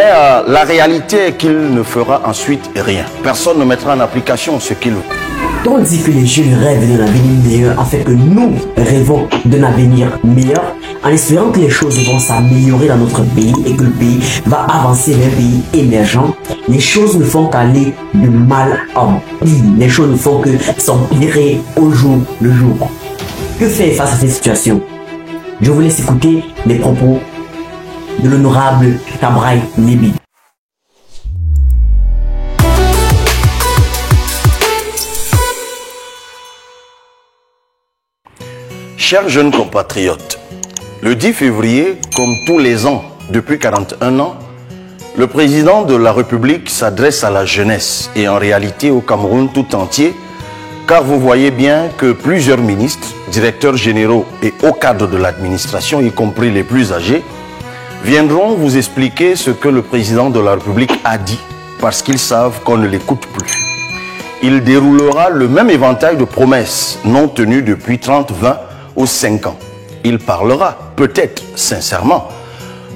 La réalité est qu'il ne fera ensuite rien. Personne ne mettra en application ce qu'il veut. Tandis que les jeunes rêvent d'un avenir meilleur, afin que nous rêvons d'un avenir meilleur, en espérant que les choses vont s'améliorer dans notre pays et que le pays va avancer vers un pays émergent, les choses ne font qu'aller de mal en pire. Les choses ne font que s'empirer au jour le jour. Que faire face à cette situation? Je vous laisse écouter les propos de l'honorable Tabraï Nébi. Chers jeunes compatriotes, le 10 février, comme tous les ans depuis 41 ans, le président de la République s'adresse à la jeunesse et en réalité au Cameroun tout entier, car vous voyez bien que plusieurs ministres, directeurs généraux et hauts cadres de l'administration, y compris les plus âgés, viendront vous expliquer ce que le président de la République a dit, parce qu'ils savent qu'on ne l'écoute plus. Il déroulera le même éventail de promesses non tenues depuis 30, 20 ou 5 ans. Il parlera, peut-être sincèrement,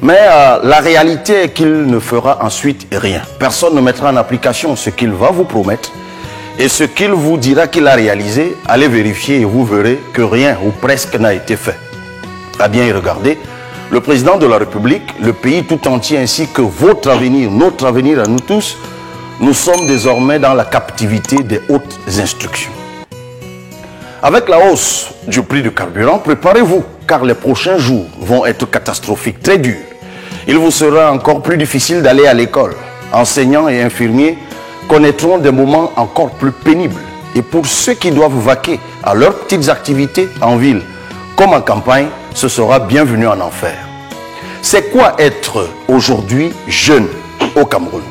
mais la réalité est qu'il ne fera ensuite rien. Personne ne mettra en application ce qu'il va vous promettre et ce qu'il vous dira qu'il a réalisé, allez vérifier et vous verrez que rien ou presque n'a été fait. À bien y regarder, le président de la République, le pays tout entier ainsi que votre avenir, notre avenir à nous tous, nous sommes désormais dans la captivité des hautes instructions. Avec la hausse du prix du carburant, préparez-vous, car les prochains jours vont être catastrophiques, très durs. Il vous sera encore plus difficile d'aller à l'école. Enseignants et infirmiers connaîtront des moments encore plus pénibles. Et pour ceux qui doivent vaquer à leurs petites activités en ville comme en campagne, ce sera bienvenu en enfer. C'est quoi être aujourd'hui jeune au Cameroun?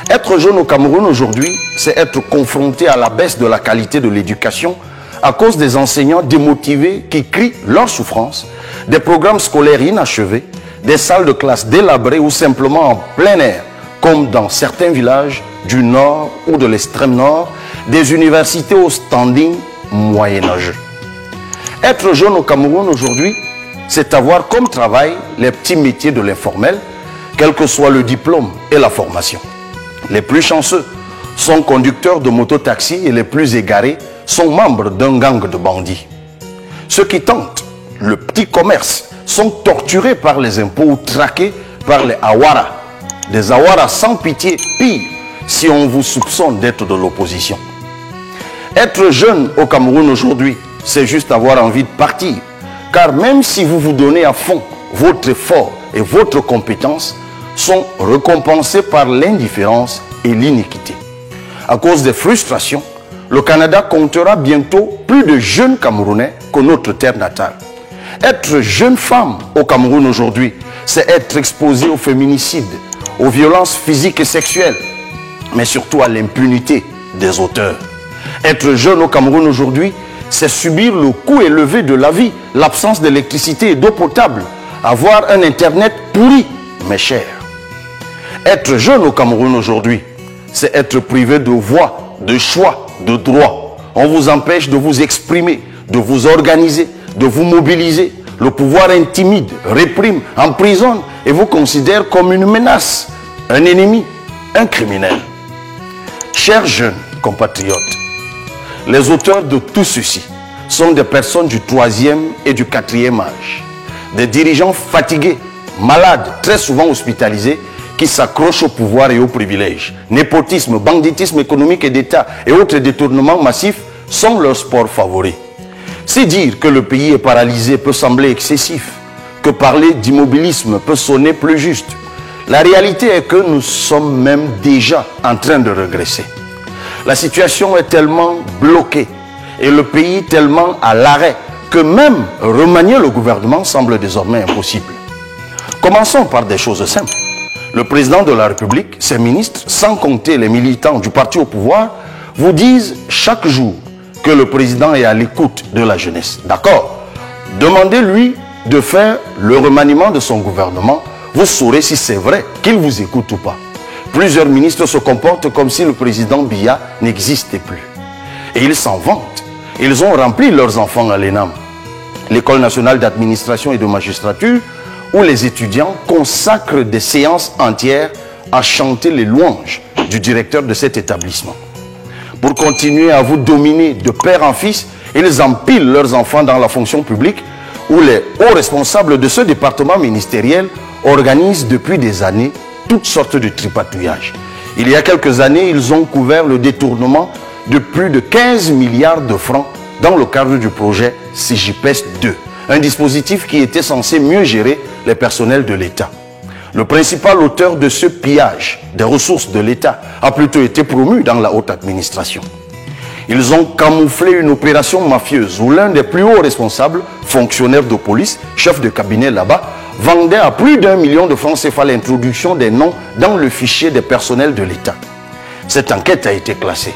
Être jeune au Cameroun aujourd'hui, c'est être confronté à la baisse de la qualité de l'éducation à cause des enseignants démotivés qui crient leur souffrance, des programmes scolaires inachevés, des salles de classe délabrées ou simplement en plein air, comme dans certains villages du nord ou de l'extrême nord, des universités au standing moyenâgeux. Être jeune au Cameroun aujourd'hui, c'est avoir comme travail les petits métiers de l'informel, quel que soit le diplôme et la formation. Les plus chanceux sont conducteurs de mototaxi et les plus égarés sont membres d'un gang de bandits. Ceux qui tentent le petit commerce sont torturés par les impôts ou traqués par les Awara. Des Awara sans pitié, pire si on vous soupçonne d'être de l'opposition. Être jeune au Cameroun aujourd'hui, c'est juste avoir envie de partir. Car même si vous vous donnez à fond, votre effort et votre compétence sont récompensés par l'indifférence et l'iniquité. À cause des frustrations, le Canada comptera bientôt plus de jeunes Camerounais que notre terre natale. Être jeune femme au Cameroun aujourd'hui, c'est être exposé au féminicide, aux violences physiques et sexuelles, mais surtout à l'impunité des auteurs. Être jeune au Cameroun aujourd'hui, c'est subir le coût élevé de la vie, l'absence d'électricité et d'eau potable, avoir un Internet pourri, mais cher. Être jeune au Cameroun aujourd'hui, c'est être privé de voix, de choix, de droits. On vous empêche de vous exprimer, de vous organiser, de vous mobiliser. Le pouvoir intimide, réprime, emprisonne et vous considère comme une menace, un ennemi, un criminel. Chers jeunes compatriotes, les auteurs de tout ceci sont des personnes du 3e et du 4e âge. Des dirigeants fatigués, malades, très souvent hospitalisés, qui s'accrochent au pouvoir et aux privilèges. Népotisme, banditisme économique et d'État et autres détournements massifs sont leurs sports favoris. C'est dire que le pays est paralysé peut sembler excessif, que parler d'immobilisme peut sonner plus juste. La réalité est que nous sommes même déjà en train de régresser. La situation est tellement bloquée et le pays tellement à l'arrêt que même remanier le gouvernement semble désormais impossible. Commençons par des choses simples. Le président de la République, ses ministres, sans compter les militants du parti au pouvoir, vous disent chaque jour que le président est à l'écoute de la jeunesse. D'accord? Demandez-lui de faire le remaniement de son gouvernement. Vous saurez si c'est vrai qu'il vous écoute ou pas. Plusieurs ministres se comportent comme si le président Biya n'existait plus. Et ils s'en vantent. Ils ont rempli leurs enfants à l'ENAM, l'École nationale d'administration et de magistrature, où les étudiants consacrent des séances entières à chanter les louanges du directeur de cet établissement. Pour continuer à vous dominer de père en fils, ils empilent leurs enfants dans la fonction publique où les hauts responsables de ce département ministériel organisent depuis des années toutes sortes de tripatouillages. Il y a quelques années, ils ont couvert le détournement de plus de 15 milliards de francs dans le cadre du projet CJPES 2, un dispositif qui était censé mieux gérer les personnels de l'État. Le principal auteur de ce pillage des ressources de l'État a plutôt été promu dans la haute administration. Ils ont camouflé une opération mafieuse où l'un des plus hauts responsables, fonctionnaire de police, chef de cabinet là-bas, vendait à plus d'1 million de francs CFA l'introduction des noms dans le fichier des personnels de l'État. Cette enquête a été classée.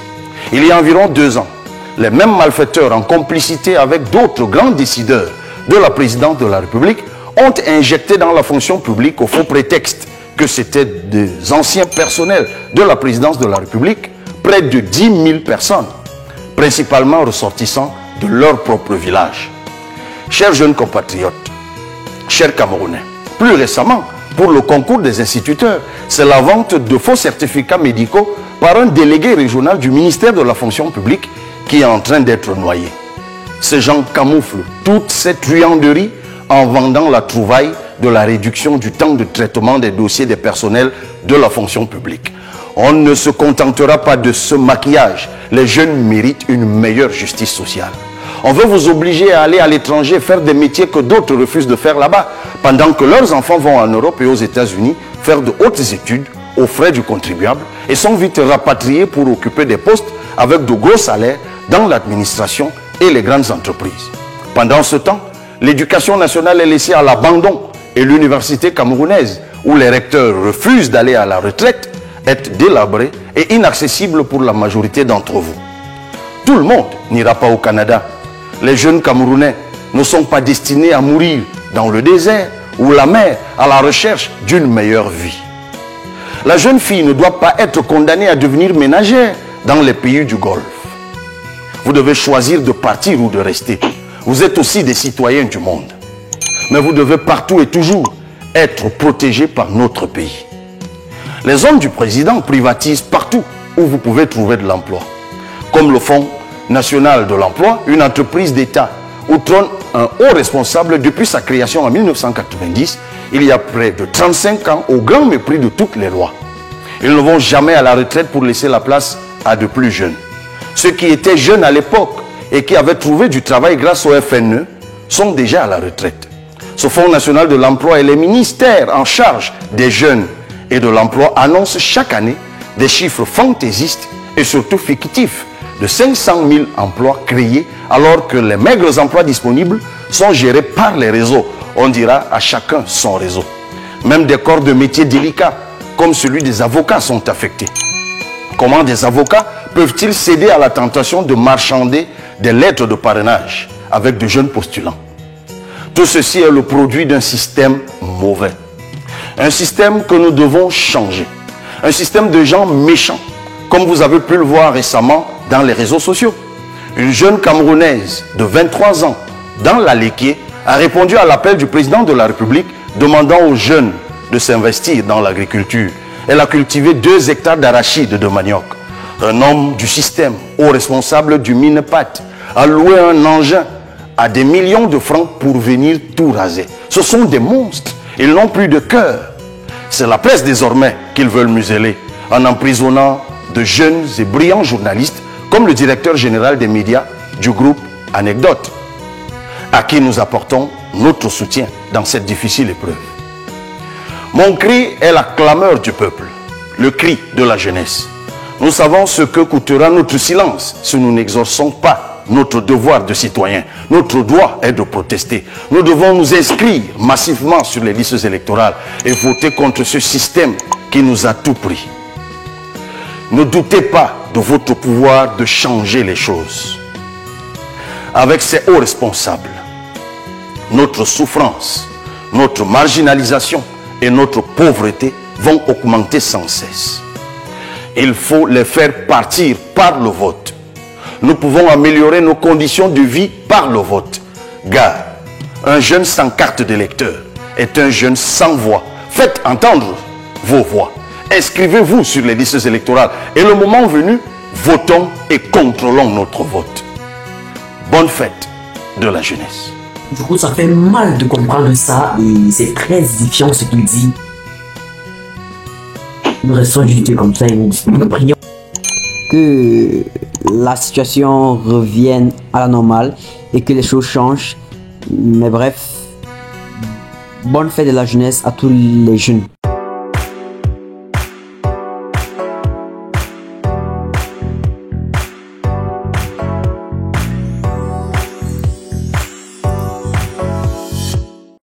Il y a environ 2 ans, les mêmes malfaiteurs, en complicité avec d'autres grands décideurs de la présidence de la République, ont injecté dans la fonction publique au faux prétexte que c'était des anciens personnels de la présidence de la République, près de 10 000 personnes, principalement ressortissants de leur propre village. Chers jeunes compatriotes, chers Camerounais, plus récemment, pour le concours des instituteurs, c'est la vente de faux certificats médicaux par un délégué régional du ministère de la fonction publique qui est en train d'être noyé. Ces gens camouflent toute cette truanderie en vendant la trouvaille de la réduction du temps de traitement des dossiers des personnels de la fonction publique. On ne se contentera pas de ce maquillage. Les jeunes méritent une meilleure justice sociale. On veut vous obliger à aller à l'étranger faire des métiers que d'autres refusent de faire là-bas, pendant que leurs enfants vont en Europe et aux États-Unis faire de hautes études aux frais du contribuable et sont vite rapatriés pour occuper des postes avec de gros salaires dans l'administration et les grandes entreprises. Pendant ce temps, l'éducation nationale est laissée à l'abandon et l'université camerounaise, où les recteurs refusent d'aller à la retraite, est délabrée et inaccessible pour la majorité d'entre vous. Tout le monde n'ira pas au Canada. Les jeunes Camerounais ne sont pas destinés à mourir dans le désert ou la mer à la recherche d'une meilleure vie. La jeune fille ne doit pas être condamnée à devenir ménagère dans les pays du Golfe. Vous devez choisir de partir ou de rester. Vous êtes aussi des citoyens du monde. Mais vous devez partout et toujours être protégés par notre pays. Les hommes du président privatisent partout où vous pouvez trouver de l'emploi. Comme le Fonds national de l'emploi, une entreprise d'État où trône un haut responsable depuis sa création en 1990, il y a près de 35 ans, au grand mépris de toutes les lois. Ils ne vont jamais à la retraite pour laisser la place à de plus jeunes. Ceux qui étaient jeunes à l'époque et qui avaient trouvé du travail grâce au FNE sont déjà à la retraite. Ce Fonds national de l'emploi et les ministères en charge des jeunes et de l'emploi annoncent chaque année des chiffres fantaisistes et surtout fictifs de 500 000 emplois créés alors que les maigres emplois disponibles sont gérés par les réseaux. On dira à chacun son réseau. Même des corps de métiers délicats comme celui des avocats sont affectés. Comment des avocats peuvent-ils céder à la tentation de marchander des lettres de parrainage avec de jeunes postulants? Tout ceci est le produit d'un système mauvais. Un système que nous devons changer. Un système de gens méchants, comme vous avez pu le voir récemment dans les réseaux sociaux. Une jeune Camerounaise de 23 ans, dans l'Aléquier, a répondu à l'appel du président de la République demandant aux jeunes de s'investir dans l'agriculture. Elle a cultivé 2 hectares d'arachides de manioc. Un homme du système, haut responsable du Minepat, a loué un engin à des millions de francs pour venir tout raser. Ce sont des monstres. Ils n'ont plus de cœur. C'est la presse désormais qu'ils veulent museler en emprisonnant de jeunes et brillants journalistes comme le directeur général des médias du groupe Anecdote, à qui nous apportons notre soutien dans cette difficile épreuve. Mon cri est la clameur du peuple, le cri de la jeunesse. Nous savons ce que coûtera notre silence si nous n'exerçons pas notre devoir de citoyen. Notre droit est de protester. Nous devons nous inscrire massivement sur les listes électorales et voter contre ce système qui nous a tout pris. Ne doutez pas de votre pouvoir de changer les choses. Avec ces hauts responsables, notre souffrance, notre marginalisation et notre pauvreté vont augmenter sans cesse. Il faut les faire partir par le vote. Nous pouvons améliorer nos conditions de vie par le vote. Car un jeune sans carte d'électeur est un jeune sans voix. Faites entendre vos voix inscrivez-vous sur les listes électorales. Et le moment venu, votons et contrôlons notre vote. Bonne fête de la jeunesse. Du coup, ça fait mal de comprendre ça et c'est très édifiant ce qu'il dit. Nous restons juste comme ça et nous prions que la situation revienne à la normale et que les choses changent. Mais bref, bonne fête de la jeunesse à tous les jeunes.